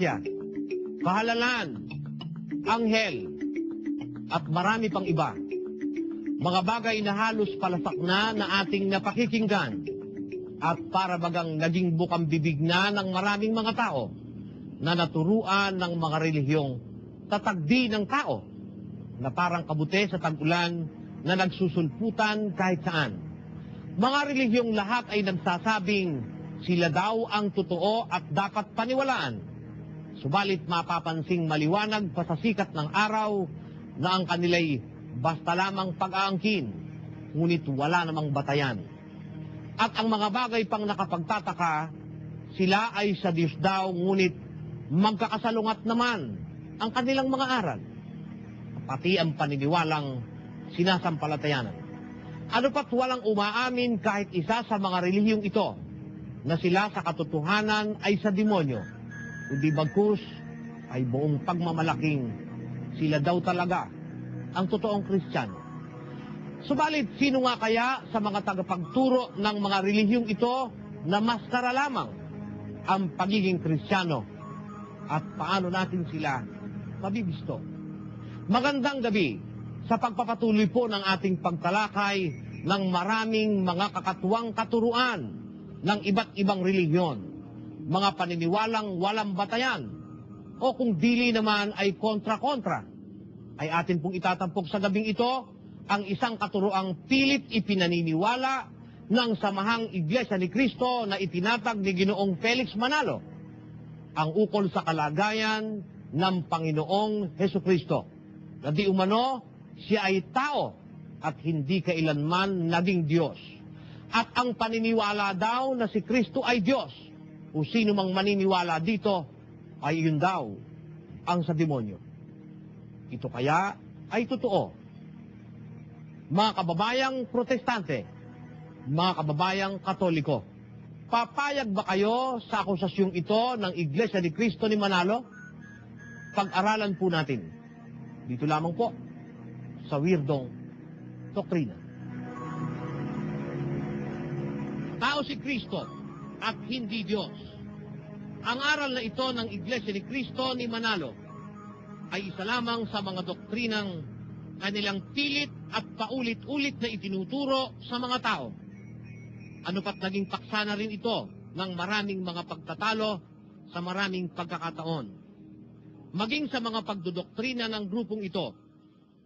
grasya, kahalalan, anghel, at marami pang iba. Mga bagay na halos palasak na ating napakikinggan at para bagang naging bukang bibig na ng maraming mga tao na naturuan ng mga relihiyong tatagdi ng tao na parang kabute sa tag-ulan na nagsusulputan kahit saan. Mga relihiyong lahat ay nagsasabing sila daw ang totoo at dapat paniwalaan. Subalit mapapansing maliwanag pa sa sikat ng araw na ang kanila'y basta lamang pag-aangkin, ngunit wala namang batayan. At ang mga bagay pang nakapagtataka, sila ay sa Diyos daw, ngunit magkakasalungat naman ang kanilang mga aral, pati ang paniniwalang sinasampalatayanan. Ano pat walang umaamin kahit isa sa mga relihiyong ito na sila sa katotohanan ay sa demonyo, kundi bagkus ay buong pagmamalaking sila daw talaga ang totoong Kristiyano. Subalit, sino nga kaya sa mga tagapagturo ng mga relihiyong ito na maskara lamang ang pagiging Kristiyano at paano natin sila mabibisto? Magandang gabi sa pagpapatuloy po ng ating pagtalakay ng maraming mga kakatuwang katuruan ng iba't ibang relihiyon, mga paniniwalang walang batayan o kung dili naman ay kontra-kontra, ay atin pong itatampok sa gabing ito ang isang katuroang pilit ipinaniniwala ng Samahang Iglesia ni Cristo na itinatag ni Ginoong Felix Manalo, ang ukol sa kalagayan ng Panginoong Hesukristo, na di umano siya ay tao at hindi kailanman naging Diyos. At ang paniniwala daw na si Kristo ay Diyos, o sino mang maniniwala dito, ay yun daw ang sa demonyo. Ito kaya ay totoo. Mga kababayang protestante, mga kababayang katoliko, papayag ba kayo sa akusasyong ito ng Iglesia ni Cristo ni Manalo? Pag-aralan po natin. Dito lamang po sa Weirdong Doktrina. Tao si Kristo at hindi Diyos. Ang aral na ito ng Iglesia ni Cristo ni Manalo ay isa lamang sa mga doktrinang kanilang pilit at paulit-ulit na itinuturo sa mga tao. Ano pat naging paksa na rin ito ng maraming mga pagtatalo sa maraming pagkakataon. Maging sa mga pagdodoktrina ng grupong ito,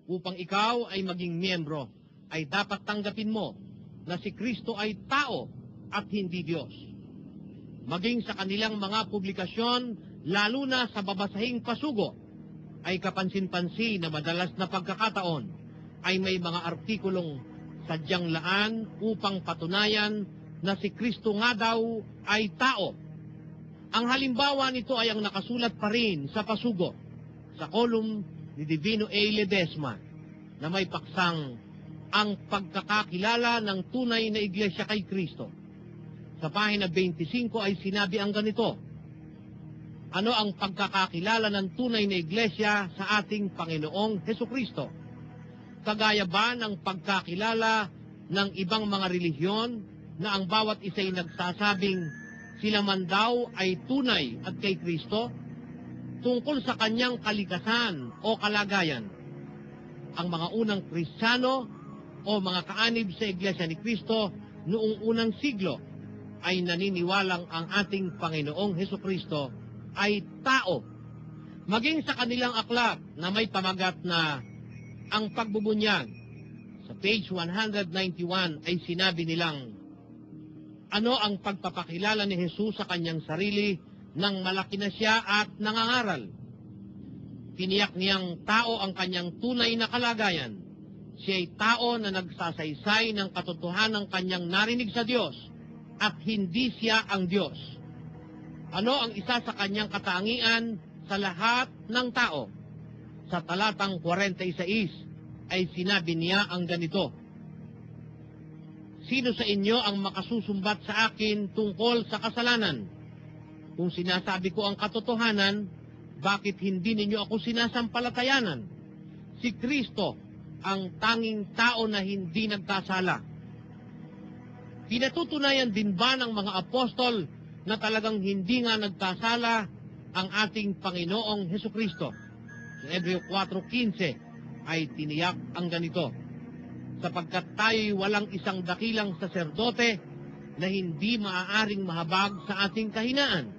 upang ikaw ay maging miyembro, ay dapat tanggapin mo na si Kristo ay tao at hindi Diyos. Maging sa kanilang mga publikasyon, lalo na sa babasahing pasugo, ay kapansin-pansin na madalas na pagkakataon ay may mga artikulong sadyang laan upang patunayan na si Kristo nga daw ay tao. Ang halimbawa nito ay ang nakasulat pa rin sa pasugo, sa kolum ni Divino A. Ledesma, na may paksang ang pagkakakilala ng tunay na iglesia kay Kristo. Sa pahina 25 ay sinabi ang ganito: ano ang pagkakakilala ng tunay na iglesia sa ating Panginoong Hesukristo? Kagaya ba ng pagkakilala ng ibang mga relihiyon na ang bawat isa'y nagsasabing sila man daw ay tunay at kay Kristo tungkol sa kanyang kalikasan o kalagayan? Ang mga unang Kristiyano o mga kaanib sa Iglesia ni Kristo noong unang siglo ay naniniwalang ang ating Panginoong Hesukristo ay tao. Maging sa kanilang aklat na may pamagat na ang pagbubunyag, sa page 191 ay sinabi nilang, ano ang pagpapakilala ni Jesus sa kanyang sarili nang malaki na siya at nangangaral? Tiniyak niyang tao ang kanyang tunay na kalagayan. Siya ay tao na nagsasaysay ng katotohanan ng kanyang narinig sa Diyos at hindi siya ang Diyos. Ano ang isa sa kanyang katangian sa lahat ng tao? Sa talatang 46 ay sinabi niya ang ganito: sino sa inyo ang makasusumbat sa akin tungkol sa kasalanan? Kung sinasabi ko ang katotohanan, bakit hindi ninyo ako sinasampalatayanan? Si Kristo ang tanging tao na hindi nagkasala. Pinatutunayan din ba ng mga apostol na talagang hindi nga nagkasala ang ating Panginoong Hesukristo. Sa Hebreo 4:15 ay tiniyak ang ganito, sapagkat tayo'y walang isang dakilang saserdote na hindi maaaring mahabag sa ating kahinaan,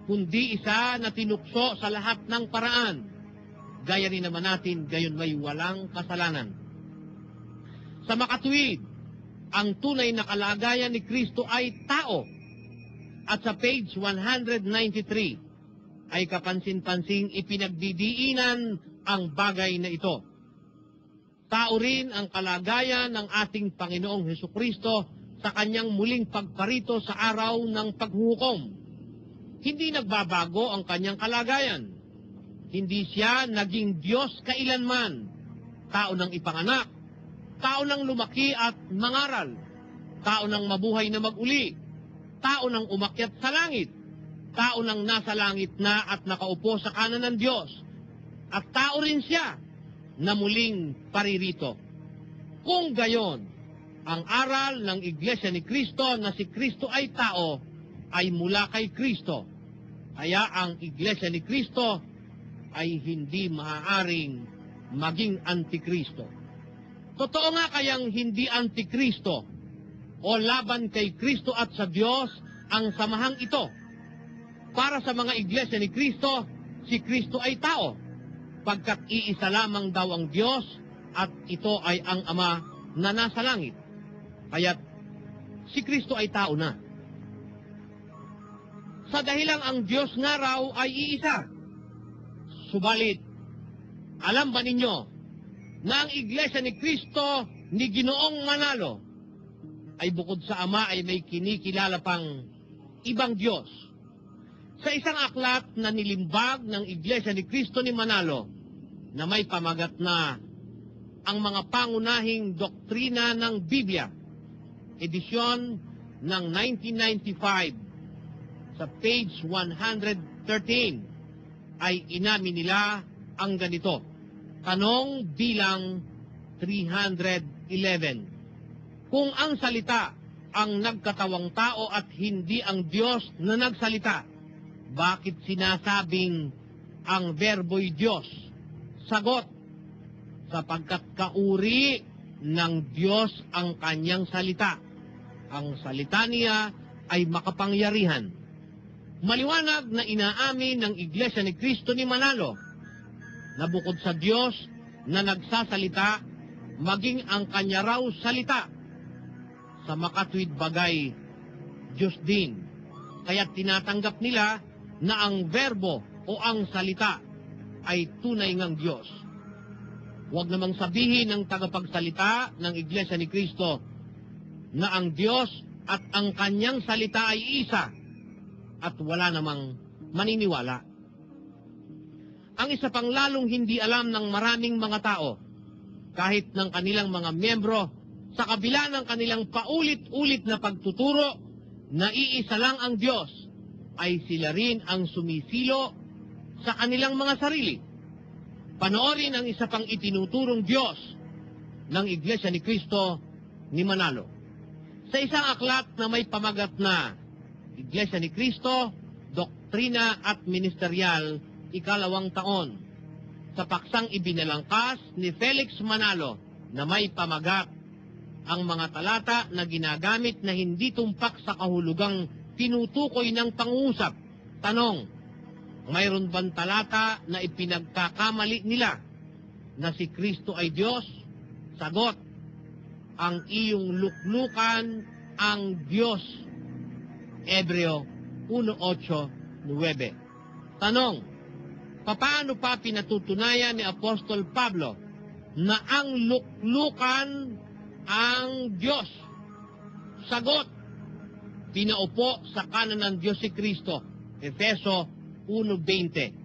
kundi isa na tinukso sa lahat ng paraan. Gaya rin naman natin, gayon may walang kasalanan. Sa makatuwid, ang tunay na kalagayan ni Kristo ay tao. At sa page 193 ay kapansin-pansing ipinagdidiinan ang bagay na ito. Tao rin ang kalagayan ng ating Panginoong Hesukristo sa kanyang muling pagparito sa araw ng paghuhukom. Hindi nagbabago ang kanyang kalagayan. Hindi siya naging Diyos kailanman. Tao nang ipanganak, tao nang lumaki at mangaral, tao nang mabuhay na mag-uli, tao nang umakyat sa langit, tao nang nasa langit na at nakaupo sa kanan ng Diyos, at tao rin siya na muling paririto. Kung gayon, ang aral ng Iglesia ni Kristo na si Kristo ay tao ay mula kay Kristo. Kaya ang Iglesia ni Kristo ay hindi maaaring maging Antikristo. Totoo nga kayang hindi Antikristo o laban kay Kristo at sa Diyos ang samahang ito. Para sa mga Iglesia ni Kristo, si Kristo ay tao, pagkat iisa lamang daw ang Diyos at ito ay ang Ama na nasa langit. Kaya't si Kristo ay tao na. Sa dahilang ang Diyos nga raw ay iisa. Subalit, alam ba ninyo na ang Iglesia ni Kristo ni Ginoong Manalo ay bukod sa Ama ay may kinikilala pang ibang Diyos? Sa isang aklat na nilimbag ng Iglesia ni Kristo ni Manalo na may pamagat na ang mga pangunahing doktrina ng Biblia, edisyon ng 1995, sa page 113, ay inamin nila ang ganito. Tanong bilang 311. Kung ang salita ang nagkatawang tao at hindi ang Diyos na nagsalita, bakit sinasabing ang verbo'y Diyos? Sagot, sapagkat kauri ng Diyos ang kanyang salita. Ang salita niya ay makapangyarihan. Maliwanag na inaamin ng Iglesia ni Kristo ni Manalo na bukod sa Diyos na nagsasalita, maging ang kanya raw salita sa makatwid bagay, Diyos din. Kaya tinatanggap nila na ang verbo o ang salita ay tunay ngang Diyos. Huwag namang sabihin ng tagapagsalita ng Iglesia ni Kristo na ang Diyos at ang kanyang salita ay isa at wala namang maniniwala. Ang isa pang lalong hindi alam ng maraming mga tao, kahit ng kanilang mga miyembro, sa kabila ng kanilang paulit-ulit na pagtuturo na iisa lang ang Diyos, ay sila rin ang sumisilo sa kanilang mga sarili. Panoorin ang isa pang itinuturong Diyos ng Iglesia ni Kristo ni Manalo. Sa isang aklat na may pamagat na Iglesia ni Kristo, Doktrina at Ministeryal, 2nd taon, sa paksang ibinalangkas ni Felix Manalo na may pamagat ang mga talata na ginagamit na hindi tumpak sa kahulugang tinutukoy ng pangungusap. Tanong, mayroon bang talata na ipinagkakamali nila na si Kristo ay Diyos? Sagot, ang iyong luklukan ang Diyos. Hebreo 1:8-9. Tanong, paano pa pinatutunayan ni Apostol Pablo na ang luklukan ang Diyos? Sagot, pinaupo sa kanan ng Diyos si Kristo. Efeso 1:20.